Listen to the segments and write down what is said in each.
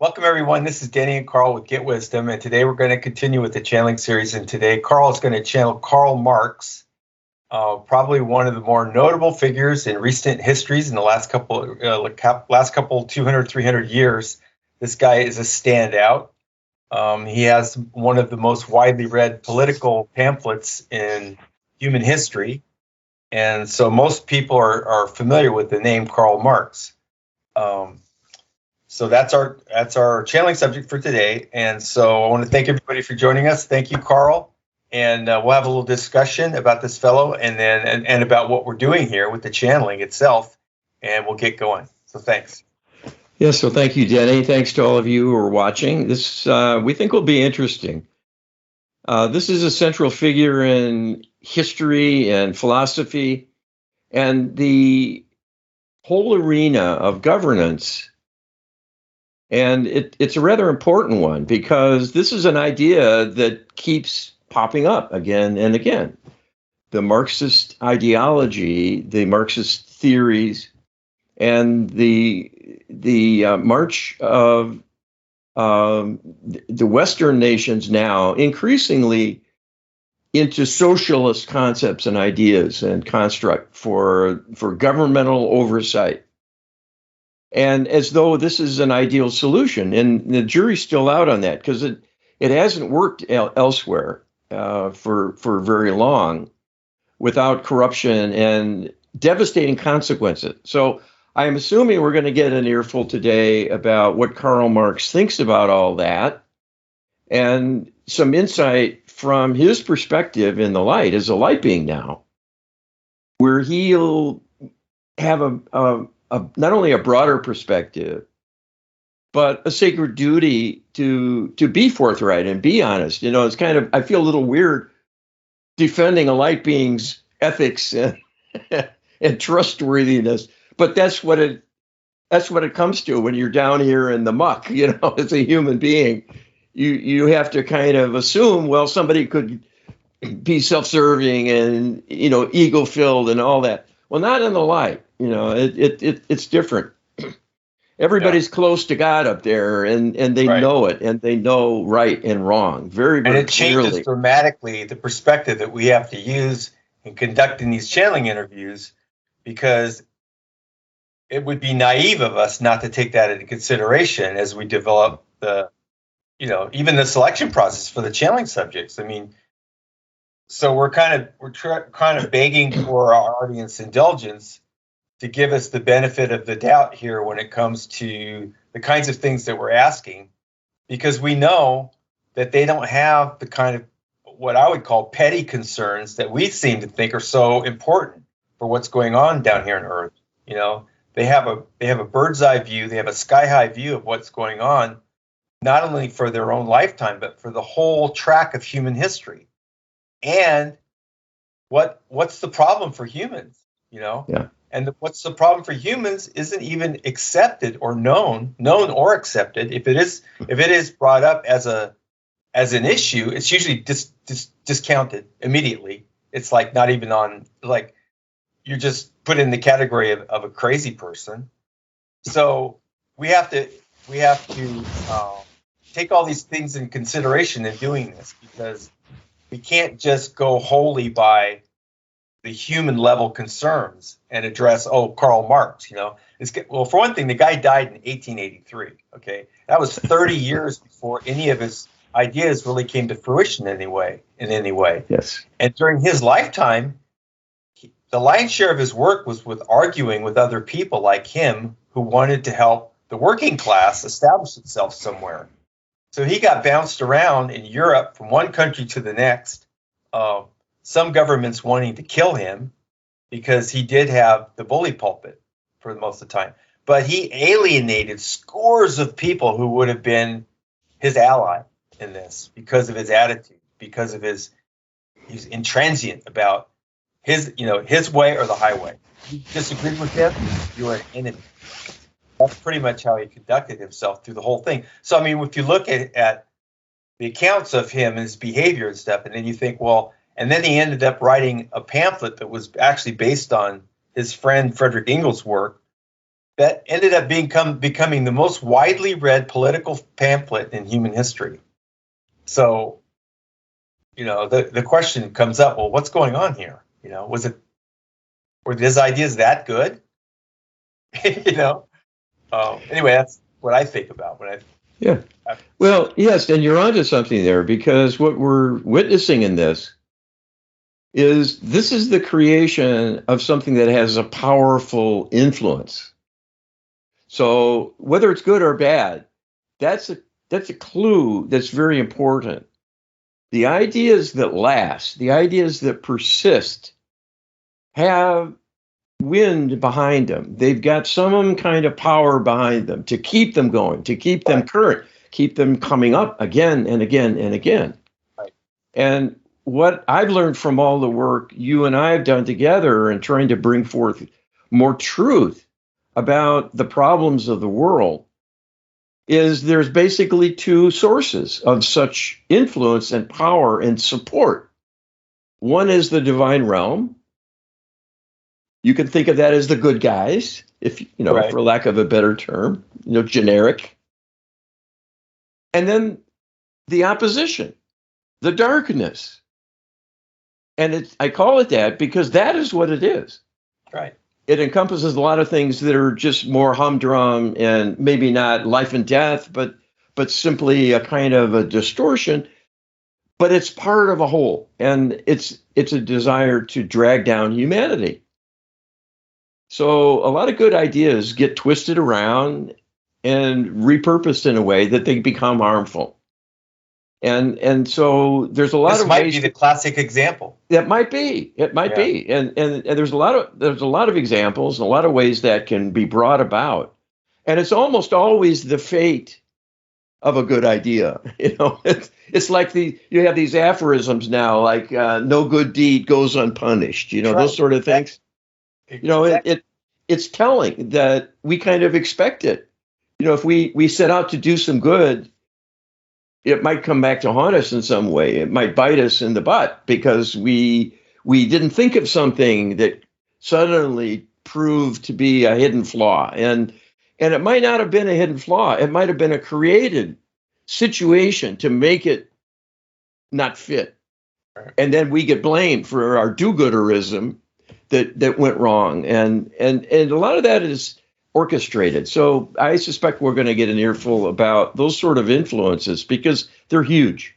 Welcome, everyone. This is Danny and Karl with Get Wisdom, and today we're going to continue with the channeling series. And today, Karl is going to channel Karl Marx, probably one of the more notable figures in recent histories in the last couple 200, 300 years. This guy is a standout. He has one of the most widely read political pamphlets in human history, and so most people are familiar with the name Karl Marx. So that's our channeling subject for today. And so I want to thank everybody for joining us. Thank you, Karl. And we'll have a little discussion about this fellow and about what we're doing here with the channeling itself. And we'll get going. So thanks. Yes, so thank you, Denny. Thanks to all of you who are watching. This we think will be interesting. This is a central figure in history and philosophy and the whole arena of governance. And it's a rather important one because this is an idea that keeps popping up again and again. The Marxist ideology, the Marxist theories, and the march of the Western nations now increasingly into socialist concepts and ideas and construct for governmental oversight. And as though this is an ideal solution, and the jury's still out on that because it hasn't worked elsewhere for very long without corruption and devastating consequences. So I am assuming we're going to get an earful today about what Karl Marx thinks about all that and some insight from his perspective in the light as a light being now, where he'll have not only a broader perspective, but a sacred duty to be forthright and be honest. You know, it's kind of, I feel a little weird defending a light being's ethics and, and trustworthiness, but that's what it comes to when you're down here in the muck. You know, as a human being, you have to kind of assume, well, somebody could be self-serving and, you know, ego-filled and all that. Well, not in the light. It's different. Everybody's close to God up there, and they know it, and they know right and wrong very, very and it changes clearly. dramatically the perspective that we have to use in conducting these channeling interviews, because it would be naive of us not to take that into consideration as we develop even the selection process for the channeling subjects. I mean, so we're kind of begging for our audience indulgence to give us the benefit of the doubt here when it comes to the kinds of things that we're asking, because we know that they don't have the kind of what I would call petty concerns that we seem to think are so important for what's going on down here on Earth. They have a bird's eye view, they have a sky high view of what's going on, not only for their own lifetime, but for the whole track of human history. And what's the problem for humans? Yeah. And what's the problem for humans isn't even accepted or known or accepted. If it is brought up as an issue, it's usually discounted immediately. It's like not even on, like, you're just put in the category of a crazy person. So we have to take all these things in consideration in doing this, because we can't just go wholly by the human level concerns and address, Karl Marx, well, for one thing, the guy died in 1883. Okay. That was 30 years before any of his ideas really came to fruition in any way. Yes. And during his lifetime, the lion's share of his work was with arguing with other people like him who wanted to help the working class establish itself somewhere. So he got bounced around in Europe from one country to the next. Some governments wanting to kill him because he did have the bully pulpit for most of the time. But he alienated scores of people who would have been his ally in this because of his attitude, because of he's intransient about his way or the highway. If you disagreed with him, you were an enemy. That's pretty much how he conducted himself through the whole thing. So, I mean, if you look at the accounts of him and his behavior and stuff, and then you think, well, and then he ended up writing a pamphlet that was actually based on his friend Friedrich Engels' work that ended up becoming the most widely read political pamphlet in human history. So, the question comes up, well, what's going on here? Were his ideas that good? Anyway, that's what I think about when Yeah. Well, yes, and you're onto something there, because what we're witnessing in this is the creation of something that has a powerful influence. So whether it's good or bad, that's a clue that's very important. The ideas that last, the ideas that persist, have wind behind them. They've got some kind of power behind them to keep them going, to keep them current, keep them coming up again and again and again. Right. And what I've learned from all the work you and I have done together and trying to bring forth more truth about the problems of the world is there's basically two sources of such influence and power and support. One is the divine realm. You can think of that as the good guys, if right. for lack of a better term, generic. And then the opposition, the darkness. And I call it that because that is what it is. Right. It encompasses a lot of things that are just more humdrum and maybe not life and death, but simply a kind of a distortion. But it's part of a whole, and it's a desire to drag down humanity. So a lot of good ideas get twisted around and repurposed in a way that they become harmful. And so there's a lot of ways. This might be the classic example. That might be. It might be. And there's a lot of examples, and a lot of ways that can be brought about. And it's almost always the fate of a good idea. It's like you have these aphorisms now, like no good deed goes unpunished. Those sort of things. It's telling that we kind of expect it. If we set out to do some good, it might come back to haunt us in some way. It might bite us in the butt because we didn't think of something that suddenly prove to be a hidden flaw. And it might not have been a hidden flaw. It might have been a created situation to make it not fit. And then we get blamed for our do-gooderism that went wrong. And a lot of that is orchestrated. So I suspect we're going to get an earful about those sort of influences because they're huge.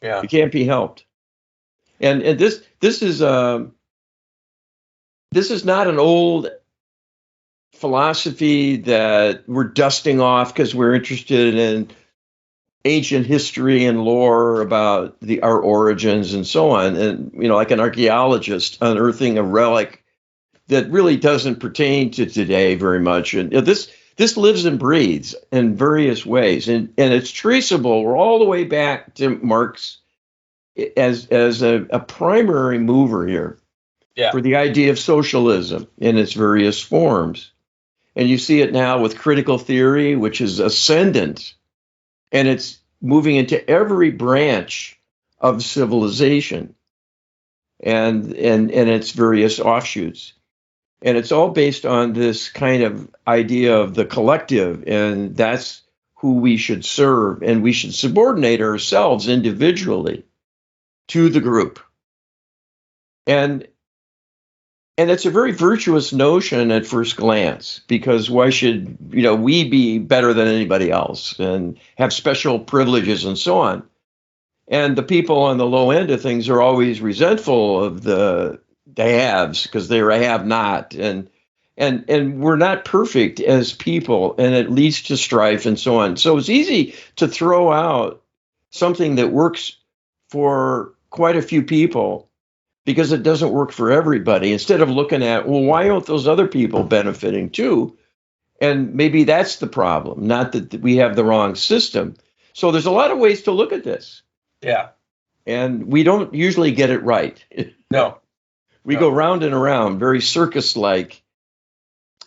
Yeah. It can't be helped. And this is not an old philosophy that we're dusting off because we're interested in ancient history and lore about our origins and so on. And, like an archaeologist unearthing a relic that really doesn't pertain to today very much. And this lives and breathes in various ways. And it's traceable. We're all the way back to Marx as a primary mover here for the idea of socialism in its various forms. And you see it now with critical theory, which is ascendant, and it's moving into every branch of civilization and its various offshoots. And it's all based on this kind of idea of the collective, and that's who we should serve, and we should subordinate ourselves individually to the group. And it's a very virtuous notion at first glance, because why should we be better than anybody else and have special privileges and so on? And the people on the low end of things are always resentful of the haves because they're a have-not, and we're not perfect as people, and it leads to strife and so on. So it's easy to throw out something that works for quite a few people because it doesn't work for everybody, instead of looking at, well, why aren't those other people benefiting too? And maybe that's the problem, not that we have the wrong system. So there's a lot of ways to look at this. Yeah. And we don't usually get it right. No. We go round and around, very circus-like,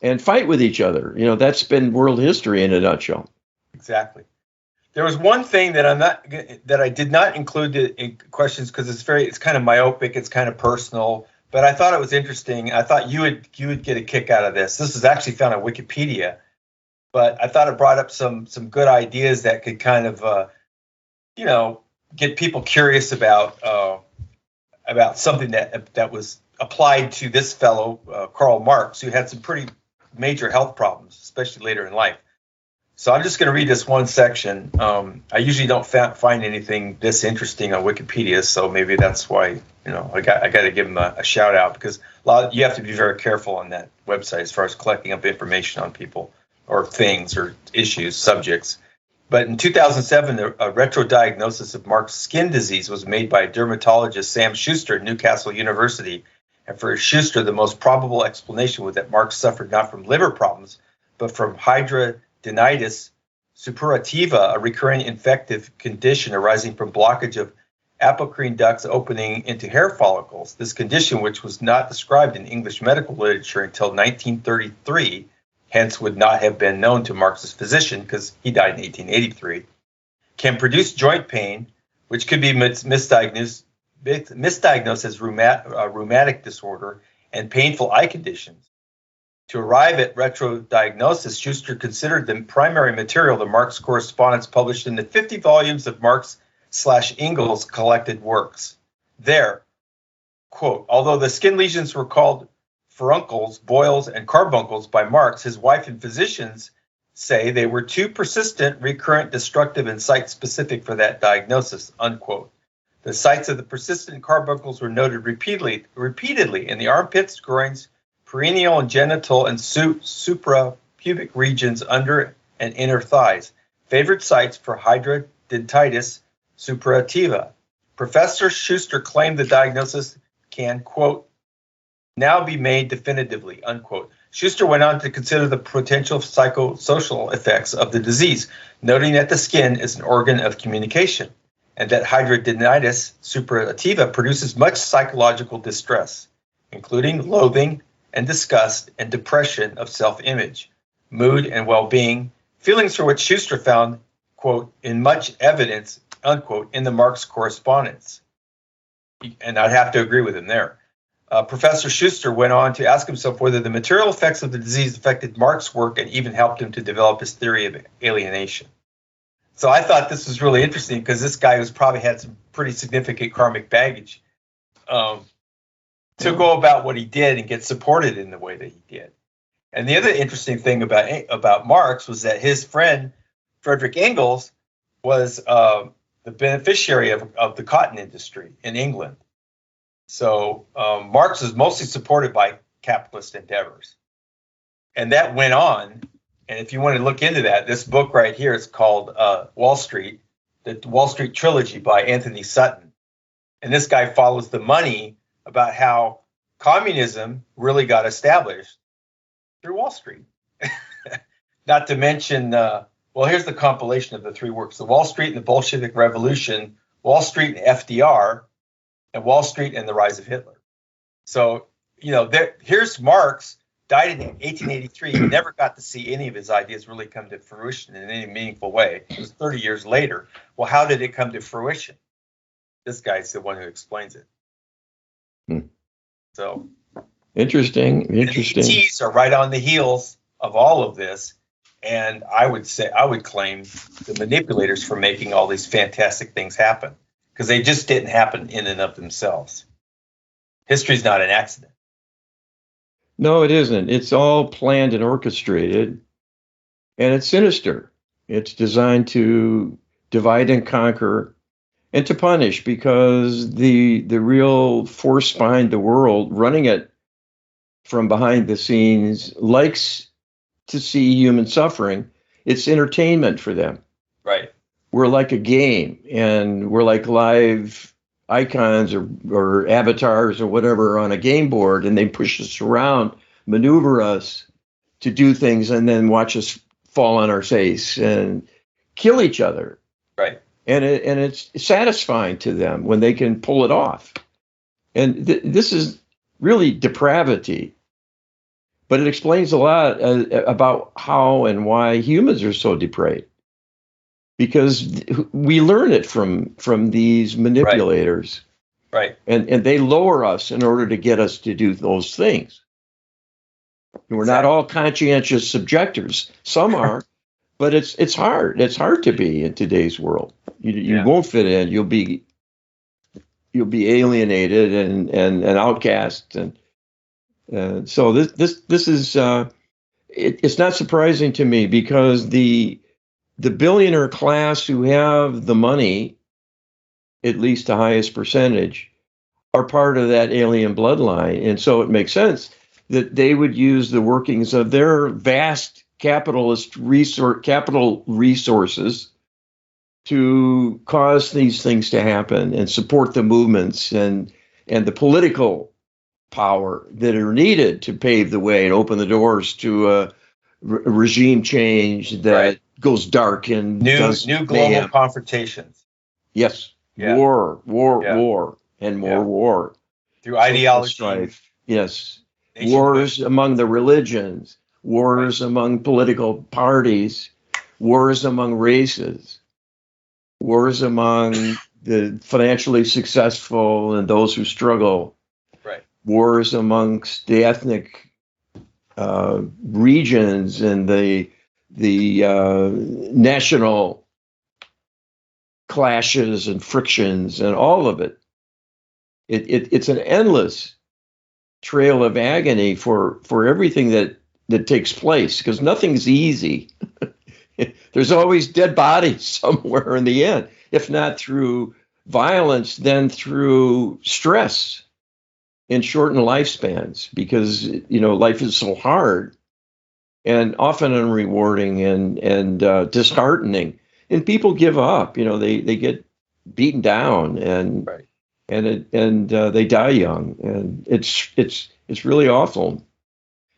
and fight with each other. That's been world history in a nutshell. Exactly. There was one thing that I did not include in questions because it's kind of myopic, it's kind of personal, but I thought it was interesting. I thought you would get a kick out of this. This is actually found on Wikipedia, but I thought it brought up some good ideas that could kind of get people curious about something that was applied to this fellow, Karl Marx, who had some pretty major health problems, especially later in life. So I'm just going to read this one section. I usually don't find anything this interesting on Wikipedia, so maybe that's why I got to give him a shout out, because you have to be very careful on that website as far as collecting up information on people or things or issues, subjects. But in 2007, a retrodiagnosis of Marx's skin disease was made by dermatologist Sam Schuster at Newcastle University. And for Schuster, the most probable explanation was that Marx suffered not from liver problems, but from hidradenitis suppurativa, a recurring infective condition arising from blockage of apocrine ducts opening into hair follicles. This condition, which was not described in English medical literature until 1933, hence would not have been known to Marx's physician because he died in 1883, can produce joint pain, which could be misdiagnosed as rheumatic disorder, and painful eye conditions. To arrive at retrodiagnosis, Schuster considered the primary material the Marx correspondence published in the 50 volumes of Marx/Engels collected works. There, quote, although the skin lesions were called furuncles, boils, and carbuncles by Marx, his wife and physicians say they were too persistent, recurrent, destructive, and site-specific for that diagnosis, unquote. The sites of the persistent carbuncles were noted repeatedly in the armpits, groins, perineal and genital and suprapubic regions under and inner thighs, favorite sites for hidradenitis suppurativa. Professor Schuster claimed the diagnosis can, quote, now be made definitively, unquote. Schuster went on to consider the potential psychosocial effects of the disease, noting that the skin is an organ of communication and that hidradenitis suppurativa produces much psychological distress, including loathing and disgust and depression of self-image, mood and well-being, feelings for which Schuster found, quote, in much evidence, unquote, in the Marx correspondence. And I'd have to agree with him there. Professor Schuster went on to ask himself whether the material effects of the disease affected Marx's work and even helped him to develop his theory of alienation. So I thought this was really interesting because this guy who's probably had some pretty significant karmic baggage to go about what he did and get supported in the way that he did. And the other interesting thing about Marx was that his friend Friedrich Engels was the beneficiary of the cotton industry in England. So Marx was mostly supported by capitalist endeavors. And that went on. And if you want to look into that, this book right here is called Wall Street, the Wall Street Trilogy by Anthony Sutton. And this guy follows the money about how communism really got established through Wall Street. Not to mention, well, here's the compilation of the three works: The Wall Street and the Bolshevik Revolution, Wall Street and FDR, and Wall Street and the Rise of Hitler. So, here's Marx, died in 1883, never got to see any of his ideas really come to fruition in any meaningful way. It was 30 years later. Well, how did it come to fruition? This guy's the one who explains it. So interesting. The ETs are right on the heels of all of this, and I would claim the manipulators for making all these fantastic things happen, because they just didn't happen in and of themselves. History's not an accident. No, it isn't. It's all planned and orchestrated, and it's sinister. It's designed to divide and conquer and to punish, because the real force behind the world, running it from behind the scenes, likes to see human suffering. It's entertainment for them. Right. We're like a game, and we're like live icons or avatars or whatever on a game board, and they push us around, maneuver us to do things, and then watch us fall on our face and kill each other. Right. And it's satisfying to them when they can pull it off. And this is really depravity. But it explains a lot about how and why humans are so depraved. Because we learn it from these manipulators. Right. And they lower us in order to get us to do those things. And we're not all conscientious objectors. Some are. But it's hard. It's hard to be in today's world. You won't fit in. You'll be alienated and outcast. And so this is it's not surprising to me, because the billionaire class who have the money, at least the highest percentage, are part of that alien bloodline, and so it makes sense that they would use the workings of their vast capital resources to cause these things to happen and support the movements and the political power that are needed to pave the way and open the doors to a regime change that goes dark and new global confrontations. Yes, war, and more war through ideology, strife. Yes, wars among the religions. Wars among political parties, wars among races, wars among the financially successful and those who struggle, wars amongst the ethnic regions and the national clashes and frictions and all of it. It's an endless trail of agony for everything that takes place, because nothing's easy. There's always dead bodies somewhere in the end, if not through violence, then through stress and shortened lifespans, because life is so hard and often unrewarding and disheartening, and people give up. They get beaten down and they die young, and it's really awful.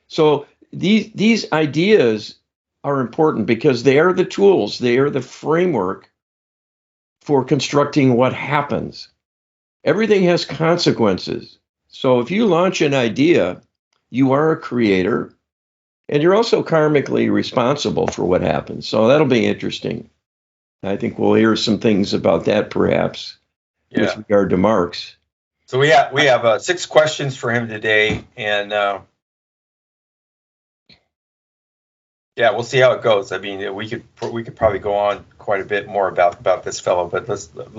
So these ideas are important because they are the tools, they are the framework for constructing what happens. Everything has consequences. So if you launch an idea, you are a creator, and you're also karmically responsible for what happens. So that'll be interesting. I think we'll hear some things about that perhaps with regard to Marx. So we have 6 questions for him today, and yeah, we'll see how it goes. I mean, we could probably go on quite a bit more about this fellow, but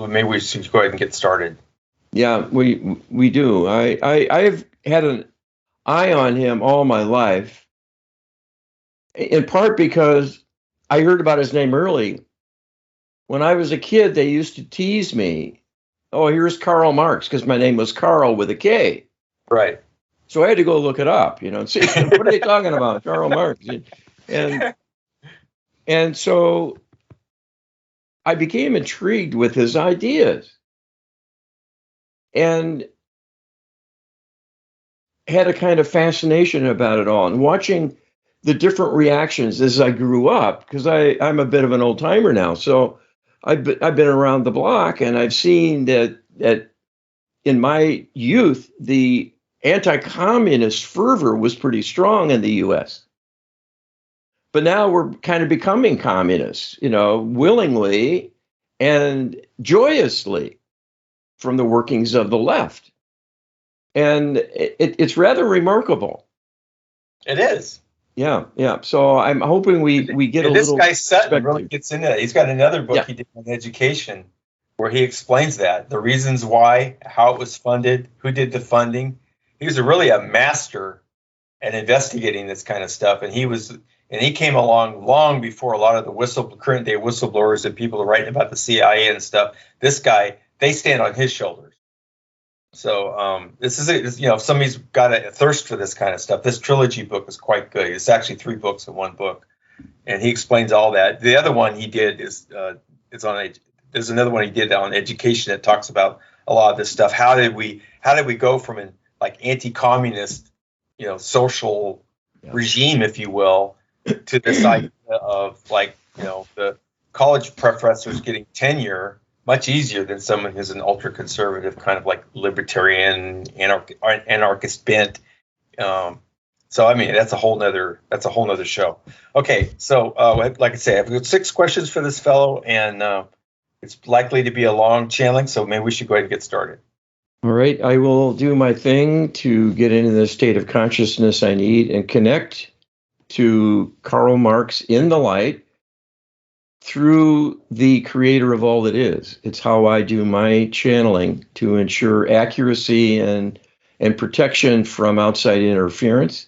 maybe we should go ahead and get started. Yeah, we do. I've had an eye on him all my life, in part because I heard about his name early. When I was a kid, they used to tease me, "Oh, here's Karl Marx," because my name was Karl with a K. Right. So I had to go look it up, and see what are they talking about, Karl Marx, and so I became intrigued with his ideas and had a kind of fascination about it all. And watching the different reactions as I grew up, because I'm a bit of an old timer now, so I've been around the block, and I've seen that in my youth the anti-communist fervor was pretty strong in the U.S. But now we're kind of becoming communists, willingly and joyously from the workings of the left. And it's rather remarkable. It is. Yeah. So I'm hoping we get a little. This guy Sutton really gets into that. He's got another book he did on education where he explains that, the reasons why, how it was funded, who did the funding. He was really a master at investigating this kind of stuff, and he came along long before a lot of the current day whistleblowers and people are writing about the CIA and stuff. This guy, they stand on his shoulders. So this is if somebody's got a thirst for this kind of stuff, this trilogy book is quite good. It's actually 3 books in one book, and he explains all that. The other one he did is there's another one he did on education that talks about a lot of this stuff. How did we go from an anti-communist, social regime, if you will, to this idea of the college professors getting tenure much easier than someone who's an ultra-conservative kind of libertarian anarchist bent. So I mean that's a whole nother show. Okay, so like I say, I've got 6 questions for this fellow, and it's likely to be a long channeling, so maybe we should go ahead and get started. All right, I will do my thing to get into the state of consciousness I need and connect to Karl Marx in the light through the creator of all that is. It's how I do my channeling to ensure accuracy and protection from outside interference.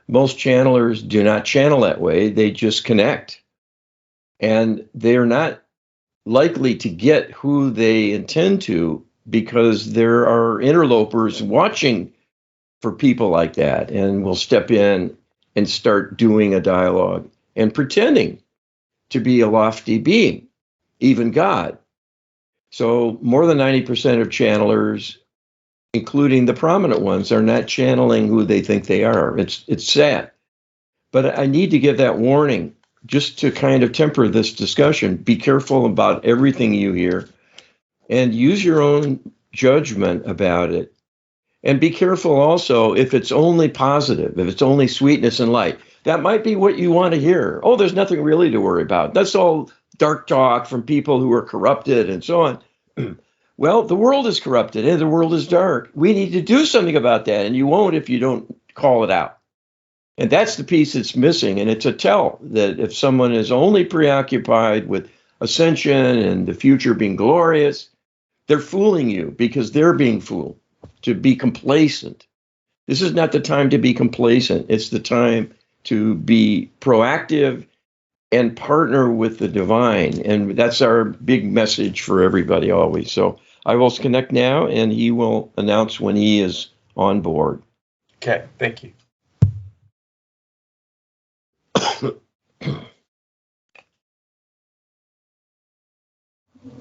Most channelers do not channel that way. They just connect. And they're not likely to get who they intend to because there are interlopers watching for people like that, and will step in and start doing a dialogue and pretending to be a lofty being, even God. So more than 90% of channelers, including the prominent ones, are not channeling who they think they are. It's sad. But I need to give that warning just to kind of temper this discussion. Be careful about everything you hear and use your own judgment about it. And be careful also if it's only positive, if it's only sweetness and light. That might be what you want to hear. Oh, there's nothing really to worry about. That's all dark talk from people who are corrupted and so on. Well, the world is corrupted and the world is dark. We need to do something about that, and you won't if you don't call it out. And that's the piece that's missing, and it's a tell that if someone is only preoccupied with ascension and the future being glorious, they're fooling you because they're being fooled to be complacent. This is not the time to be complacent. It's the time to be proactive and partner with the divine. And that's our big message for everybody always. So I will connect now, and he will announce when he is on board. Okay, thank you.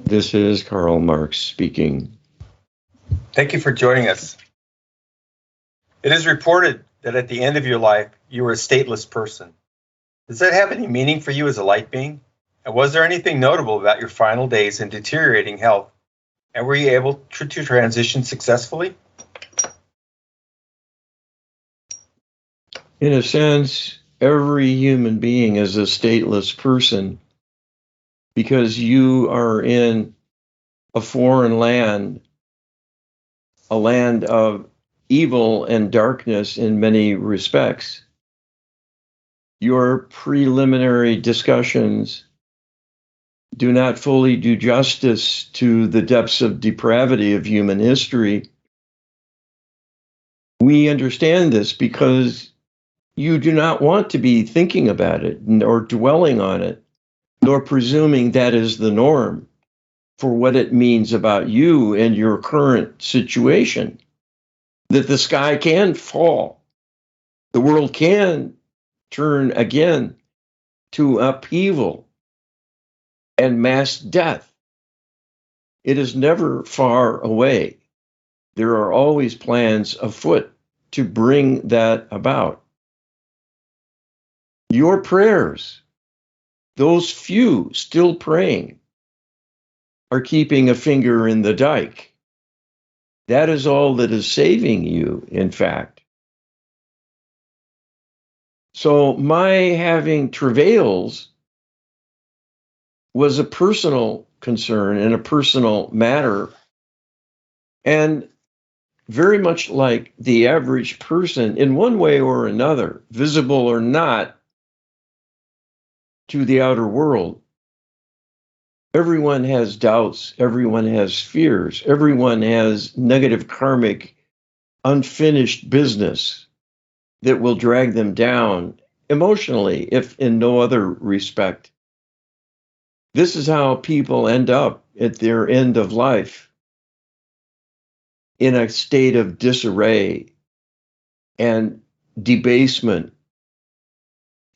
This is Karl Marx speaking. Thank you for joining us. It is reported that at the end of your life, you were a stateless person. Does that have any meaning for you as a light being? And was there anything notable about your final days in deteriorating health? And were you able to transition successfully? In a sense, every human being is a stateless person because you are in a foreign land a land of evil and darkness in many respects, your preliminary discussions do not fully do justice to the depths of depravity of human history. We understand this because you do not want to be thinking about it or dwelling on it, nor presuming that is the norm for what it means about you and your current situation. That the sky can fall, the world can turn again to upheaval and mass death. It is never far away. There are always plans afoot to bring that about. Your prayers, those few still praying, are keeping a finger in the dike. That is all that is saving you, in fact. So my having travails was a personal concern and a personal matter. And very much like the average person, in one way or another, visible or not to the outer world, everyone has doubts, everyone has fears, everyone has negative karmic, unfinished business that will drag them down emotionally, if in no other respect. This is how people end up at their end of life, in a state of disarray and debasement,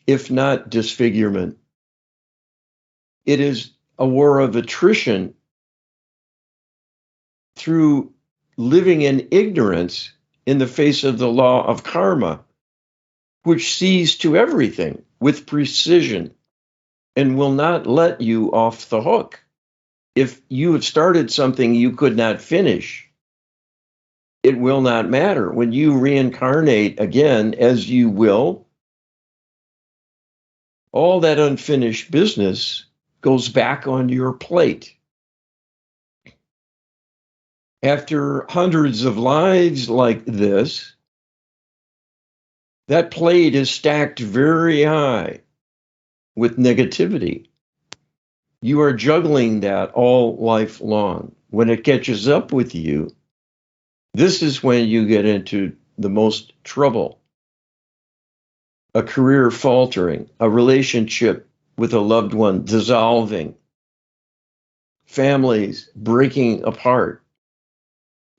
if not disfigurement. It is a war of attrition through living in ignorance in the face of the law of karma, which sees to everything with precision and will not let you off the hook. If you have started something you could not finish, it will not matter. When you reincarnate again, as you will, all that unfinished business goes back on your plate. After hundreds of lives like this, that plate is stacked very high with negativity. You are juggling that all life long. When it catches up with you, this is when you get into the most trouble. A career faltering, a relationship with a loved one dissolving, families breaking apart,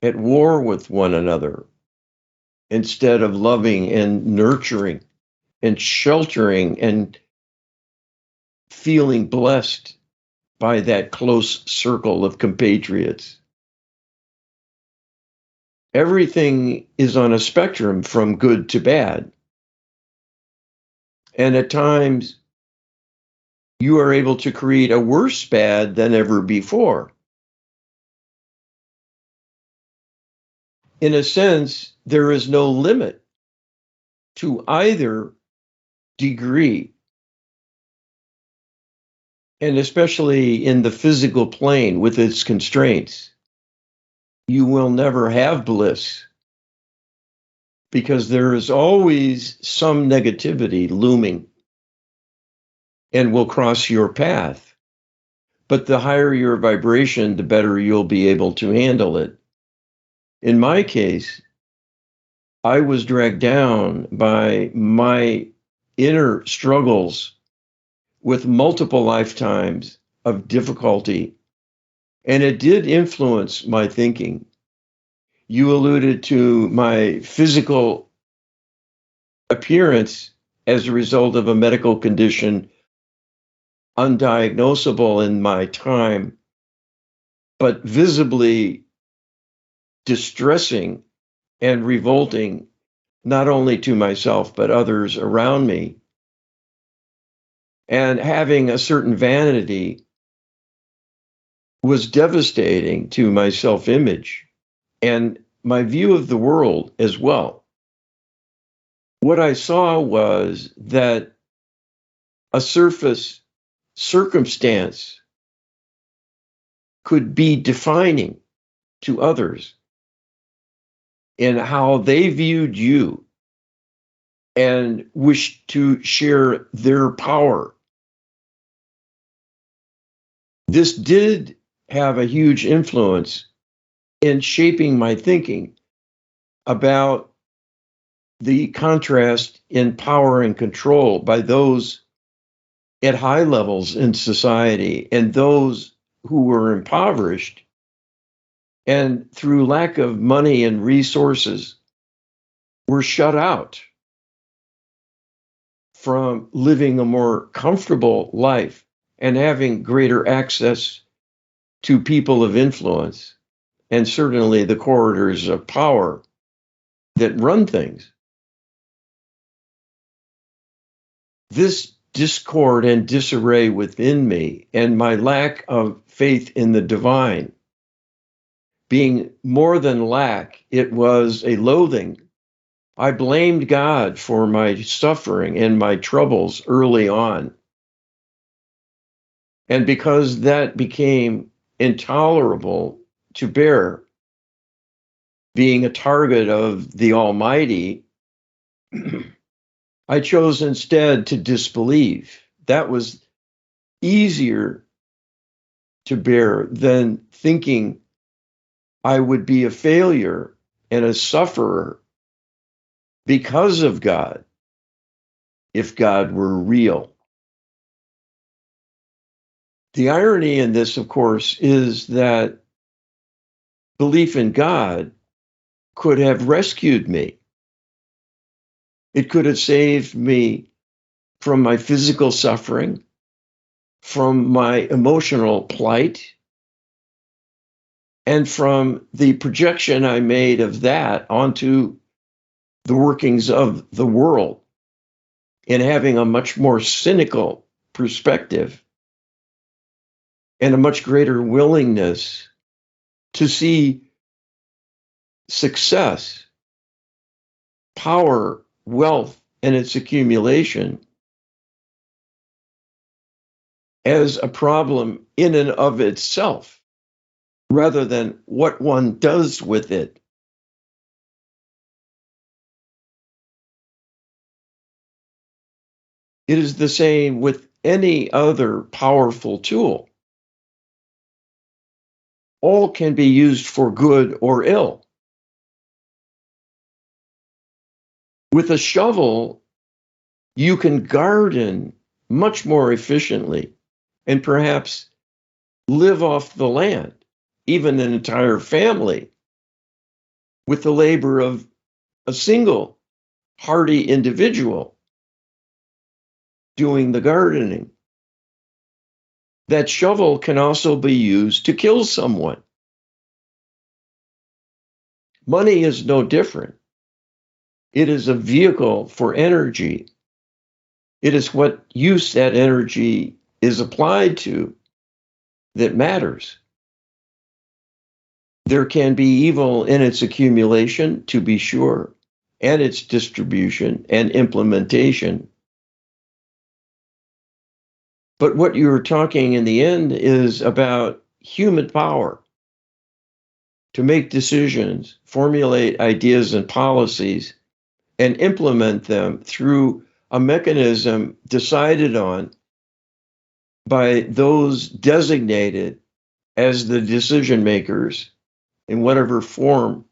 at war with one another, instead of loving and nurturing and sheltering and feeling blessed by that close circle of compatriots. Everything is on a spectrum from good to bad. And at times, you are able to create a worse bad than ever before. In a sense, there is no limit to either degree. And especially in the physical plane with its constraints, you will never have bliss because there is always some negativity looming and will cross your path. But the higher your vibration, the better you'll be able to handle it. In my case, I was dragged down by my inner struggles with multiple lifetimes of difficulty, and it did influence my thinking. You alluded to my physical appearance as a result of a medical condition undiagnosable in my time, but visibly distressing and revolting, not only to myself, but others around me. And having a certain vanity was devastating to my self-image and my view of the world as well. What I saw was that a surface circumstance could be defining to others. in how they viewed you and wished to share their power. This did have a huge influence in shaping my thinking about the contrast in power and control by those at high levels in society and those who were impoverished and through lack of money and resources were shut out from living a more comfortable life and having greater access to people of influence and certainly the corridors of power that run things. This discord and disarray within me and my lack of faith in the divine, being more than lack, it was a loathing. I blamed God for my suffering and my troubles early on. And because that became intolerable to bear, being a target of the Almighty, I chose instead to disbelieve. That was easier to bear than thinking I would be a failure and a sufferer because of God, if God were real. The irony in this, of course, is that belief in God could have rescued me. It could have saved me from my physical suffering, from my emotional plight, and from the projection I made of that onto the workings of the world, in having a much more cynical perspective and a much greater willingness to see success, power, wealth, and its accumulation as a problem in and of itself, rather than what one does with it. It is the same with any other powerful tool. All can be used for good or ill. With a shovel, you can garden much more efficiently and perhaps live off the land, even an entire family, with the labor of a single hardy individual doing the gardening. That shovel can also be used to kill someone. Money is no different. It is a vehicle for energy. It is what use that energy is applied to that matters. There can be evil in its accumulation, to be sure, and its distribution and implementation. But what you're talking in the end is about human power to make decisions, formulate ideas and policies, and implement them through a mechanism decided on by those designated as the decision makers in whatever form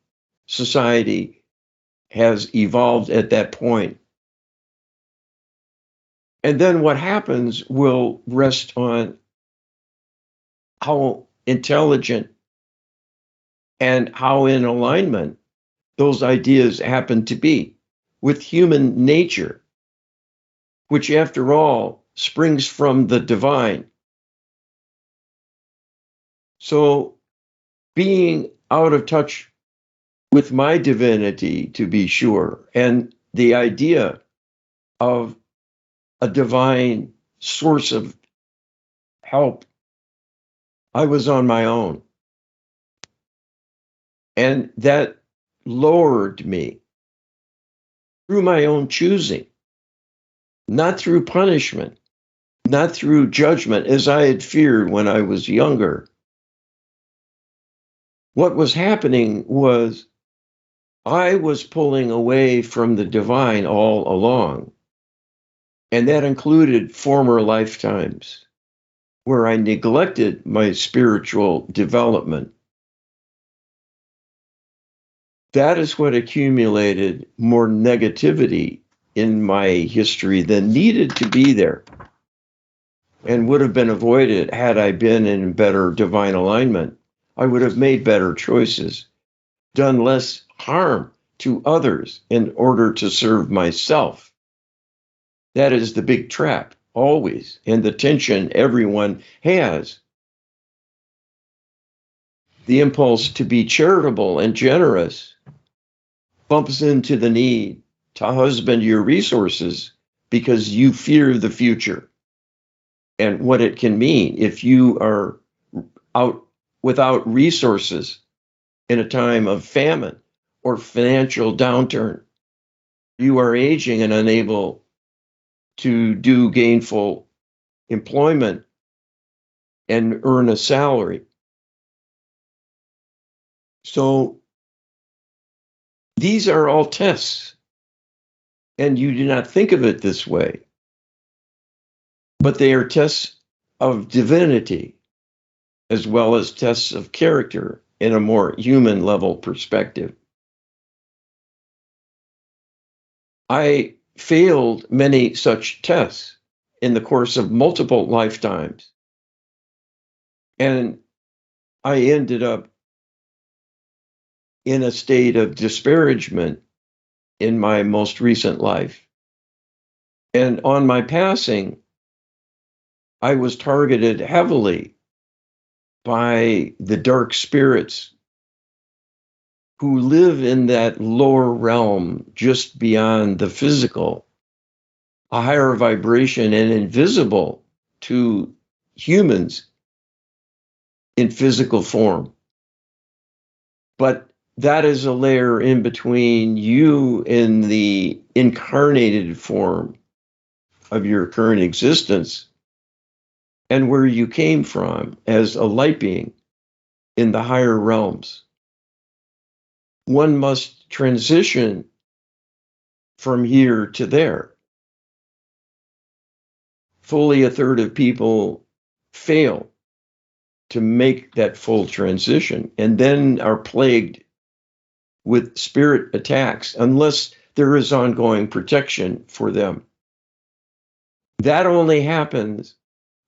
society has evolved at that point. And then what happens will rest on how intelligent and how in alignment those ideas happen to be with human nature, which after all springs from the divine. So being out of touch with my divinity, to be sure, and the idea of a divine source of help, I was on my own. And that lowered me through my own choosing, not through punishment, not through judgment, as I had feared when I was younger. What was happening was I was pulling away from the divine all along. And that included former lifetimes where I neglected my spiritual development. That is what accumulated more negativity in my history than needed to be there and would have been avoided had I been in better divine alignment. I would have made better choices, done less harm to others in order to serve myself. That is the big trap, always, and the tension everyone has. The impulse to be charitable and generous bumps into the need to husband your resources because you fear the future and what it can mean if you are out without resources in a time of famine or financial downturn. You are aging and unable to do gainful employment and earn a salary. So these are all tests, and you do not think of it this way, but they are tests of divinity as well as tests of character in a more human level perspective. I failed many such tests in the course of multiple lifetimes, and I ended up in a state of disparagement in my most recent life. And on my passing, I was targeted heavily by the dark spirits who live in that lower realm just beyond the physical, a higher vibration and invisible to humans in physical form. But that is a layer in between you in the incarnated form of your current existence and where you came from as a light being in the higher realms. One must transition from here to there. Fully a third of people fail to make that full transition and then are plagued with spirit attacks unless there is ongoing protection for them. That only happens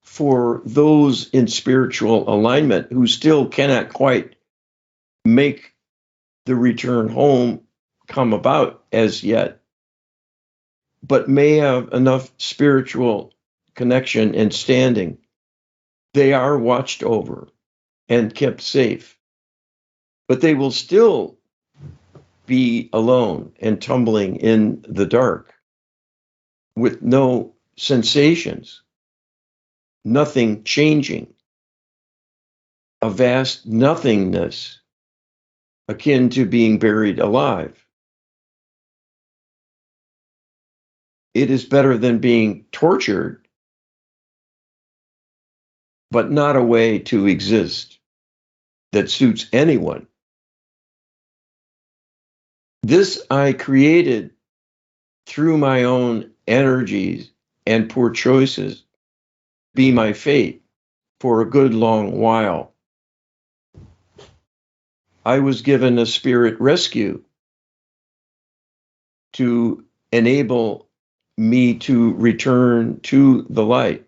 for those in spiritual alignment who still cannot quite make the return home come about as yet, but may have enough spiritual connection and standing. They are watched over and kept safe, but they will still be alone and tumbling in the dark with no sensations, nothing changing, a vast nothingness akin to being buried alive. It is better than being tortured, but not a way to exist that suits anyone. This I created through my own energies and poor choices, be my fate for a good long while. I was given a spirit rescue to enable me to return to the light.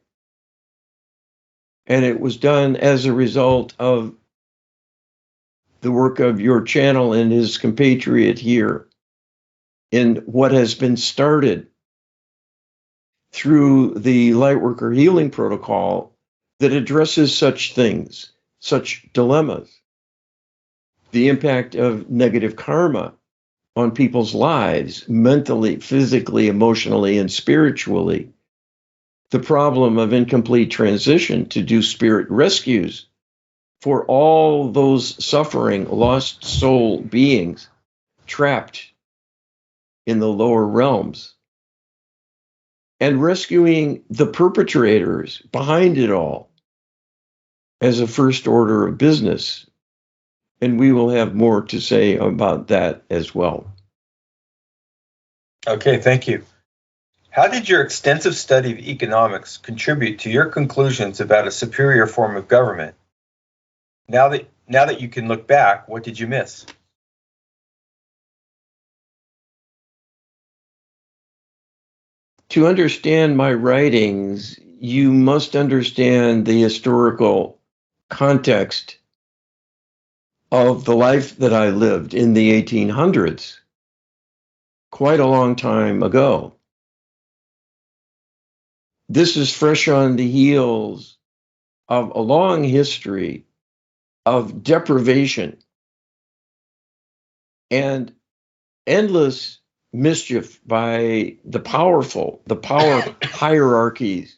And it was done as a result of the work of your channel and his compatriot here in what has been started through the Lightworker Healing Protocol that addresses such things, such dilemmas, the impact of negative karma on people's lives, mentally, physically, emotionally, and spiritually, the problem of incomplete transition to do spirit rescues for all those suffering lost soul beings trapped in the lower realms, and rescuing the perpetrators behind it all as a first order of business, And we will have more to say about that as well. Okay, thank you. How did your extensive study of economics contribute to your conclusions about a superior form of government? Now that you can look back, what did you miss? To understand my writings, you must understand the historical context of the life that I lived in the 1800s, quite a long time ago. This is fresh on the heels of a long history of deprivation and endless mischief by the powerful, the power hierarchies,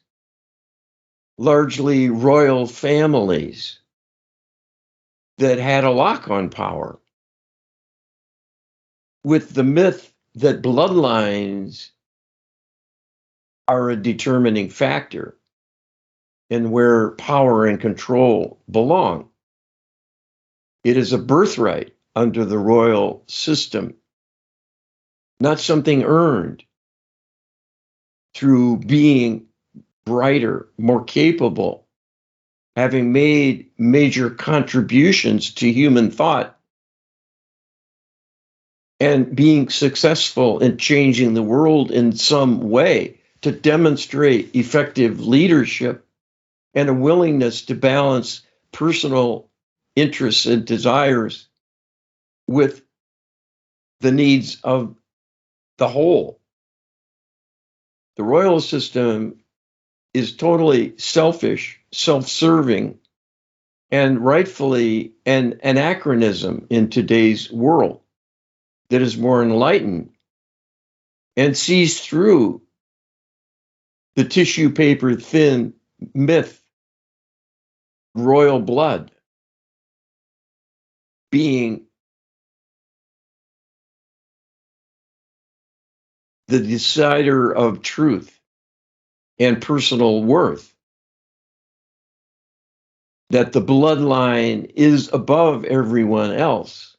largely royal families that had a lock on power, with the myth that bloodlines are a determining factor in where power and control belong. It is a birthright under the royal system, not something earned through being brighter, more capable, having made major contributions to human thought, and being successful in changing the world in some way to demonstrate effective leadership and a willingness to balance personal interests and desires with the needs of the whole. The royal system is totally selfish, self-serving, and rightfully an anachronism in today's world that is more enlightened and sees through the tissue paper thin myth, royal blood being the decider of truth and personal worth, that the bloodline is above everyone else.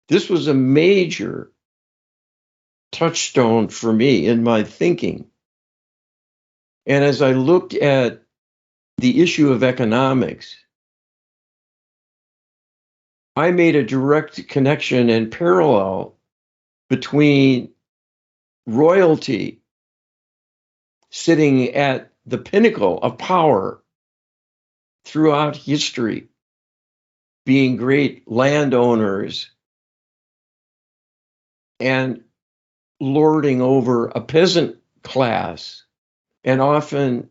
This was a major touchstone for me in my thinking. And as I looked at the issue of economics, I made a direct connection and parallel between royalty sitting at the pinnacle of power throughout history, being great landowners and lording over a peasant class, and often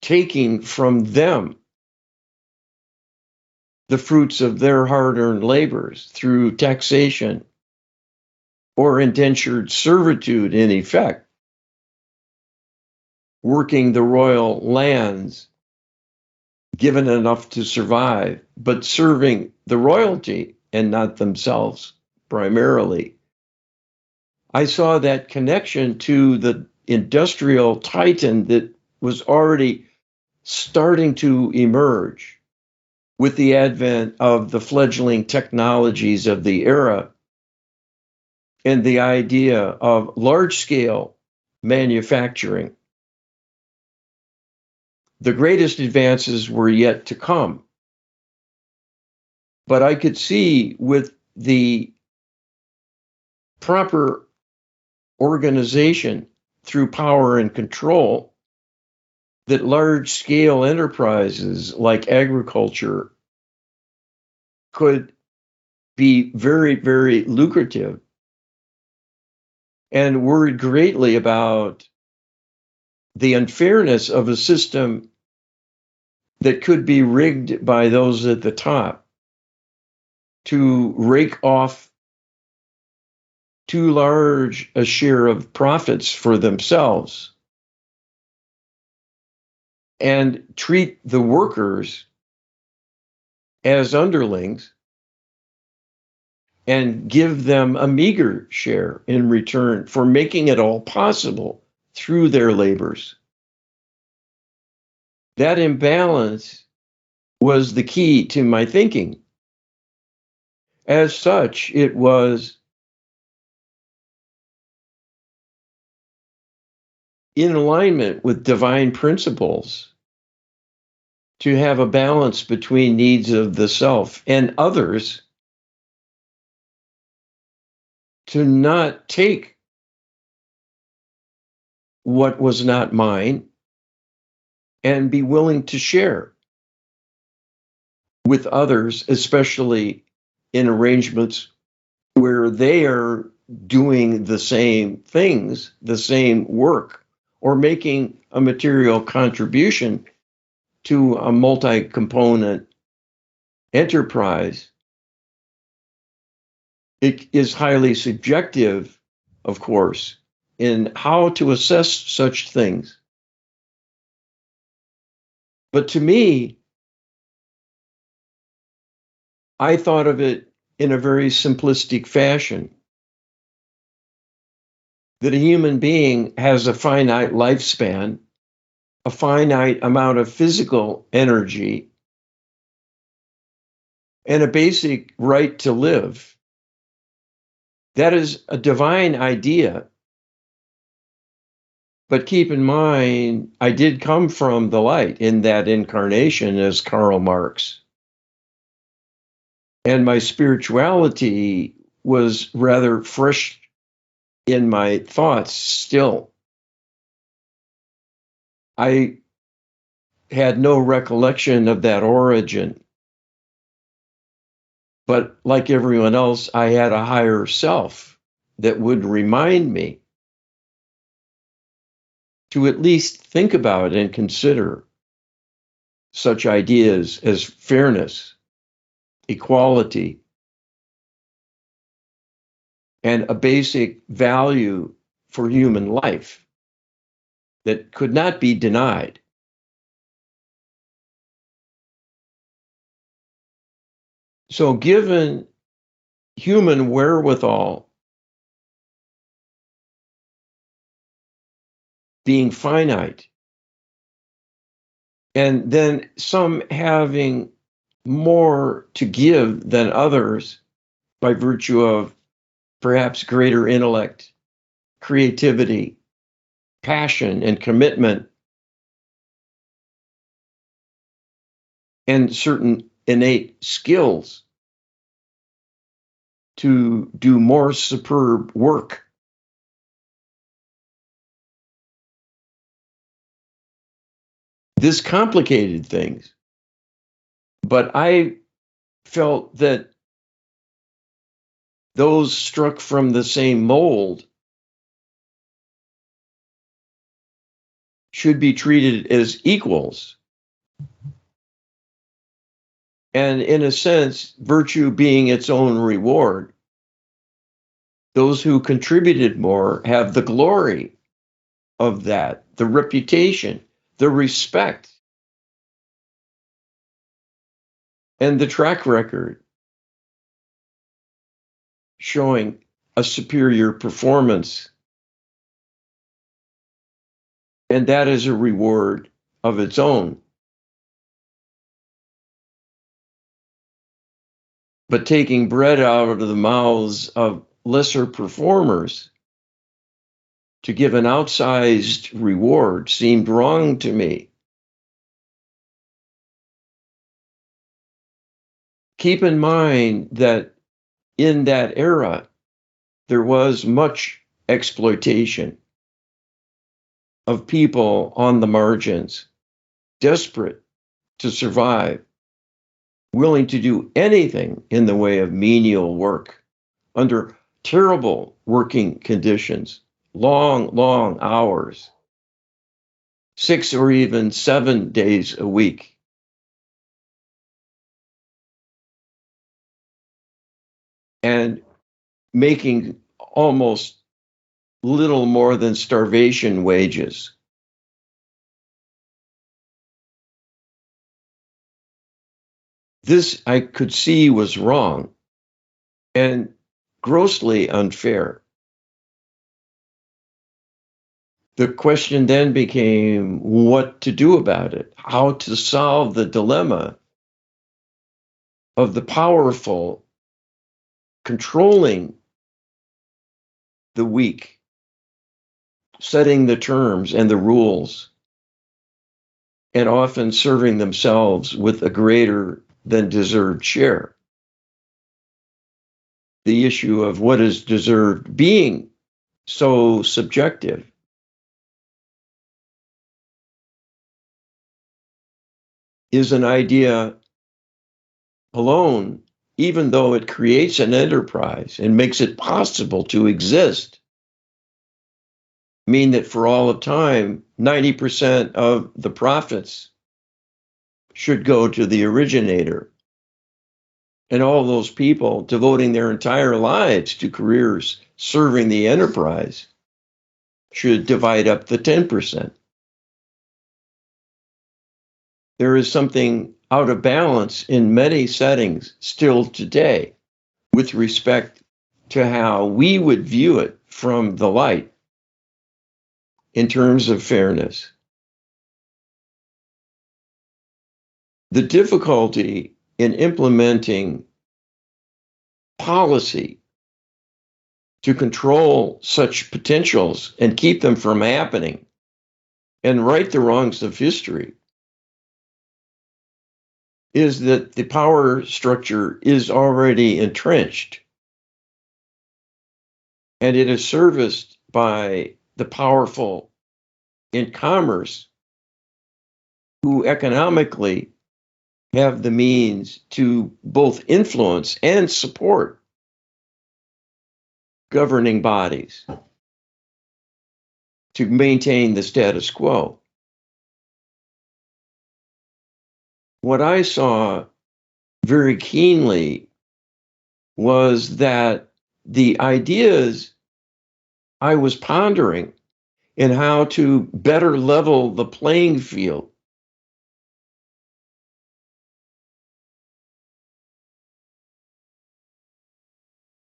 taking from them the fruits of their hard-earned labors through taxation or indentured servitude, in effect, working the royal lands, given enough to survive, but serving the royalty and not themselves primarily. I saw that connection to the industrial titan that was already starting to emerge with the advent of the fledgling technologies of the era and the idea of large-scale manufacturing. The greatest advances were yet to come. But I could see with the proper organization through power and control that large-scale enterprises like agriculture could be very, very lucrative, and worried greatly about the unfairness of a system that could be rigged by those at the top to rake off too large a share of profits for themselves and treat the workers as underlings and give them a meager share in return for making it all possible through their labors. That imbalance was the key to my thinking. As such, it was in alignment with divine principles to have a balance between needs of the self and others, to not take what was not mine and be willing to share with others, especially in arrangements where they are doing the same things, the same work, or making a material contribution to a multi-component enterprise. It is highly subjective, of course, in how to assess such things. But to me, I thought of it in a very simplistic fashion, that a human being has a finite lifespan, a finite amount of physical energy, and a basic right to live. That is a divine idea. But keep in mind, I did come from the light in that incarnation as Karl Marx. And my spirituality was rather fresh in my thoughts still. I had no recollection of that origin. But like everyone else, I had a higher self that would remind me to at least think about and consider such ideas as fairness, equality, and a basic value for human life that could not be denied. So, given human wherewithal being finite, and then some having more to give than others by virtue of perhaps greater intellect, creativity, passion, and commitment, and certain innate skills to do more superb work. This complicated things. But I felt that those struck from the same mold should be treated as equals. And in a sense, virtue being its own reward, those who contributed more have the glory of that, the reputation, the respect, and the track record showing a superior performance. And that is a reward of its own. But taking bread out of the mouths of lesser performers to give an outsized reward seemed wrong to me. Keep in mind that in that era, there was much exploitation of people on the margins, desperate to survive, willing to do anything in the way of menial work under terrible working conditions, long hours, 6 or even 7 days a week. And making almost little more than starvation wages. This I could see was wrong and grossly unfair. The question then became what to do about it, how to solve the dilemma of the powerful controlling the weak, setting the terms and the rules, and often serving themselves with a greater than deserved share. The issue of what is deserved being so subjective. Is an idea alone, even though it creates an enterprise and makes it possible to exist, mean that for all of time, 90% of the profits should go to the originator. And all those people devoting their entire lives to careers serving the enterprise should divide up the 10%. There is something out of balance in many settings still today with respect to how we would view it from the light in terms of fairness. The difficulty in implementing policy to control such potentials and keep them from happening and right the wrongs of history is that the power structure is already entrenched, and it is serviced by the powerful in commerce who economically have the means to both influence and support governing bodies to maintain the status quo. What I saw very keenly was that the ideas I was pondering in how to better level the playing field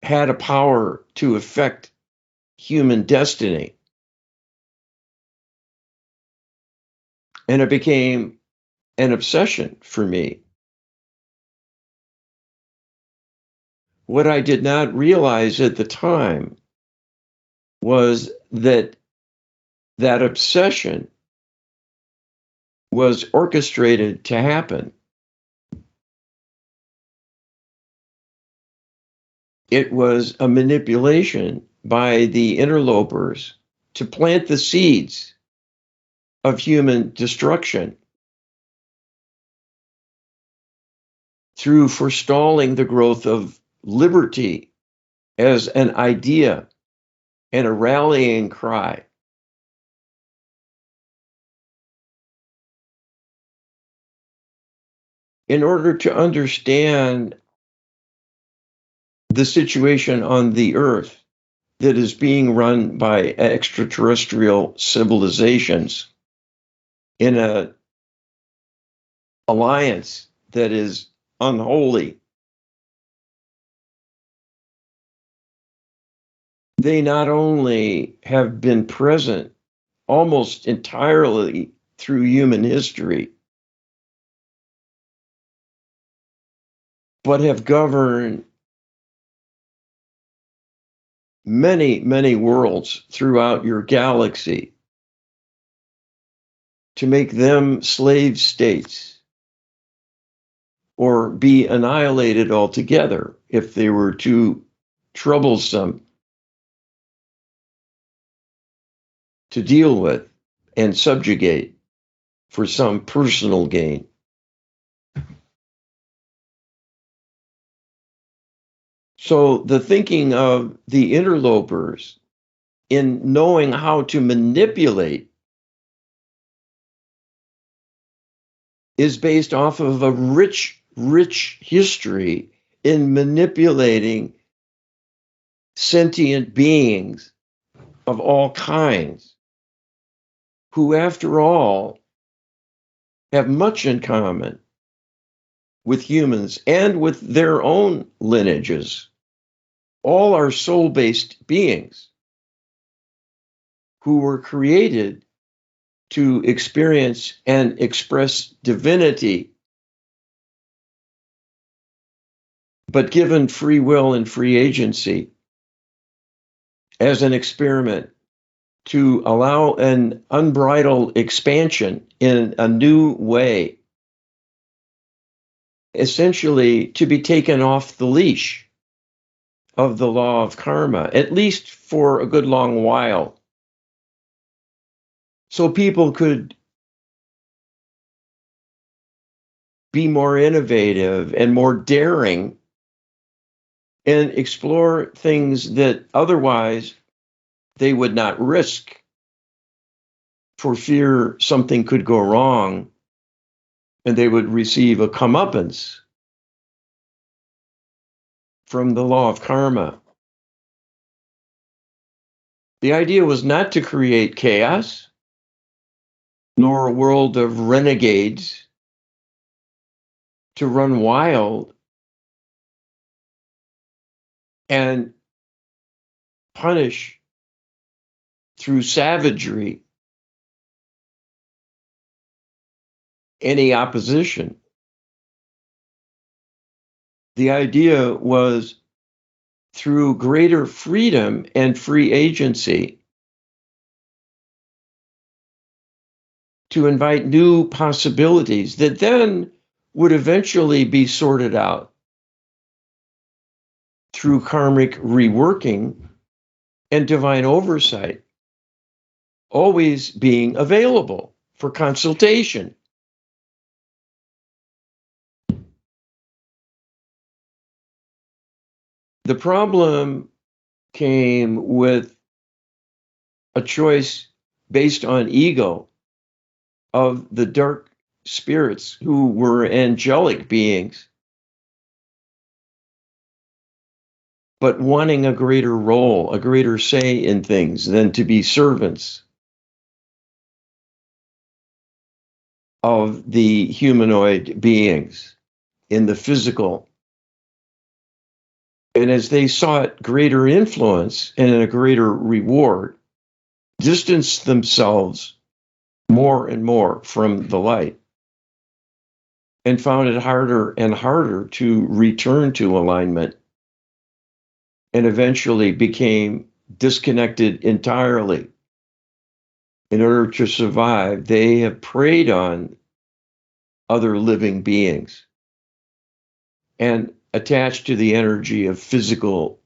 had a power to affect human destiny. And it became an obsession for me. What I did not realize at the time was that that obsession was orchestrated to happen. It was a manipulation by the interlopers to plant the seeds of human destruction through forestalling the growth of liberty as an idea and a rallying cry. In order to understand the situation on the earth that is being run by extraterrestrial civilizations in an alliance that is unholy, they not only have been present almost entirely through human history, but have governed many, many worlds throughout your galaxy to make them slave states or be annihilated altogether if they were too troublesome to deal with and subjugate for some personal gain. So the thinking of the interlopers in knowing how to manipulate is based off of a rich, rich history in manipulating sentient beings of all kinds, who, after all, have much in common with humans and with their own lineages. All are soul-based beings who were created to experience and express divinity but given free will and free agency as an experiment to allow an unbridled expansion in a new way, essentially to be taken off the leash of the law of karma, at least for a good long while, so people could be more innovative and more daring and explore things that otherwise they would not risk for fear something could go wrong and they would receive a comeuppance from the law of karma. The idea was not to create chaos, nor a world of renegades to run wild and punish through savagery any opposition. The idea was through greater freedom and free agency to invite new possibilities that then would eventually be sorted out through karmic reworking and divine oversight, always being available for consultation. The problem came with a choice based on ego of the dark spirits who were angelic beings, but wanting a greater role, a greater say in things than to be servants of the humanoid beings in the physical. And as they sought greater influence and a greater reward, distanced themselves more and more from the light and found it harder and harder to return to alignment, and eventually became disconnected entirely. In order to survive, they have preyed on other living beings and attached to the energy of physical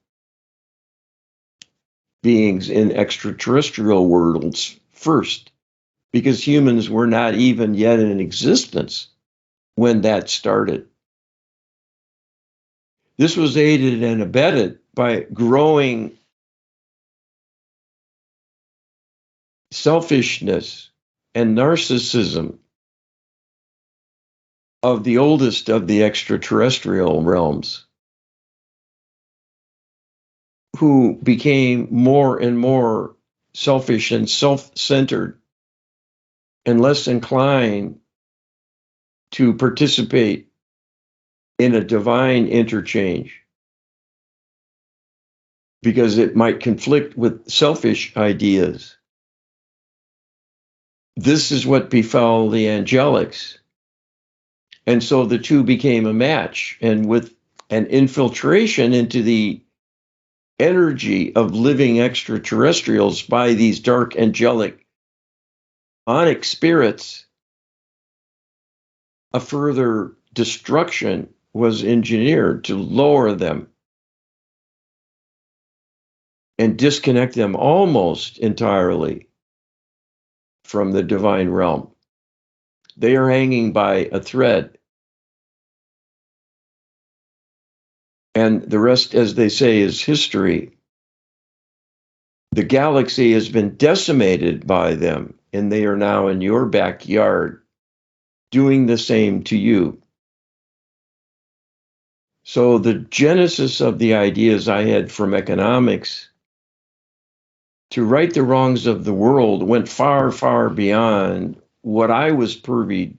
beings in extraterrestrial worlds first, because humans were not even yet in existence when that started. This was aided and abetted by growing selfishness and narcissism of the oldest of the extraterrestrial realms, who became more and more selfish and self-centered and less inclined to participate in a divine interchange because it might conflict with selfish ideas. This is what befell the angelics. And so the two became a match, and with an infiltration into the energy of living extraterrestrials by these dark angelic onyx spirits, a further destruction was engineered to lower them and disconnect them almost entirely from the divine realm. They are hanging by a thread. And the rest, as they say, is history. The galaxy has been decimated by them, and they are now in your backyard doing the same to you. So the genesis of the ideas I had from economics to right the wrongs of the world went far, far beyond what I was privy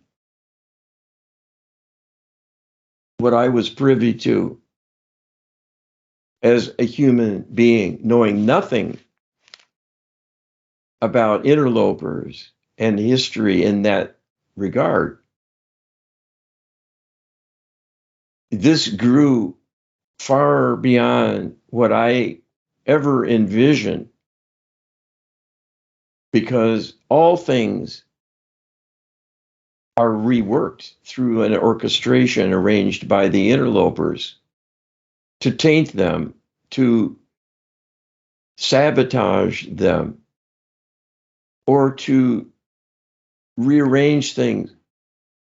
to as a human being, knowing nothing about interlopers and history in that regard. This grew far beyond what I ever envisioned, because all things are reworked through an orchestration arranged by the interlopers to taint them, to sabotage them, or to rearrange things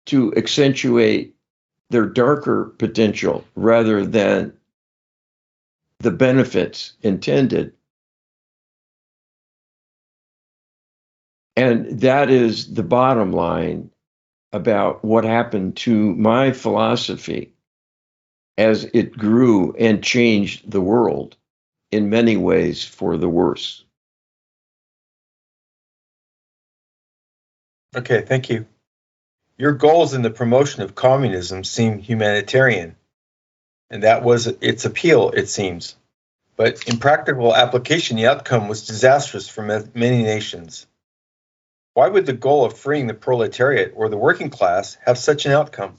to accentuate their darker potential rather than the benefits intended. And that is the bottom line about what happened to my philosophy as it grew and changed the world in many ways for the worse. Okay, thank you. Your goals in the promotion of communism seem humanitarian, and that was its appeal, it seems. But in practical application, the outcome was disastrous for many nations. Why would the goal of freeing the proletariat or the working class have such an outcome?